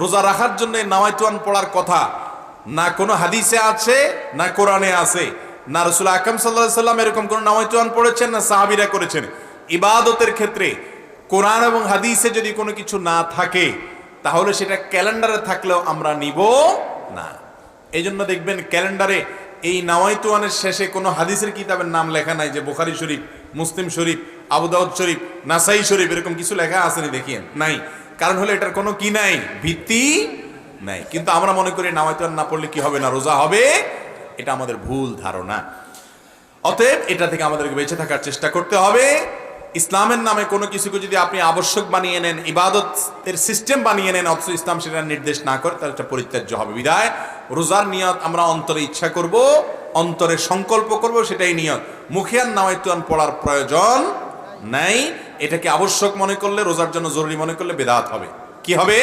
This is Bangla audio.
রোজা রাখার জন্য নাওয়াইতুয়ান পড়ার কথা না কোনো হাদিসে আছে না কোরআনে আছে, না রাসূল আকরাম সাল্লাল্লাহু আলাইহি সাল্লাম এরকম কোন নাওয়াইতুয়ান পড়েছেন না সাহাবীরা করেছেন। ইবাদতের ক্ষেত্রে কোরআন এবং হাদিসে যদি কোনো কিছু না থাকে তাহলে সেটা ক্যালেন্ডারে থাকলেও আমরা নিব না। এই জন্য দেখবেন ক্যালেন্ডারে এই নাওয়াইতুয়ানের শেষে কোনো হাদিসের কিতাবের নাম লেখা নাই যে বুখারী শরীফ, মুসলিম শরীফ, আবু দাউদ শরীফ, নাসাই শরীফ এরকম কিছু লেখা আসেনি দেখিয়েন নাই। কারণ হলো এটার কোনো কি নাই, ভিত্তি নাই। কিন্তু আমরা মনে করি নাওয়াইতুয়ান না পড়লে কি হবে না, রোজা হবে। এটা আমাদের ভুল ধারণা। অতএব এটা থেকে আমাদেরকে বেঁচে থাকার চেষ্টা করতে হবে। ইসলামের নামে কোনো কিছুকে যদি আপনি আবশ্যক বানিয়ে নেন, ইবাদতের সিস্টেম বানিয়ে নেন, অথচ ইসলাম সেটা নির্দেশ না করে, তাহলে এটা পরিত্যাজ্য হবে। বিদায় রোজার নিয়ত আমরা অন্তরে ইচ্ছা করব, অন্তরে সংকল্প করব, সেটাই নিয়ত। মুখে আর নাওয়াইতুয়ান পড়ার প্রয়োজন নাই। এটাকে আবশ্যক মনে করলে, রোজার জন্য জরুরি মনে করলে বেদাত হবে। কি হবে?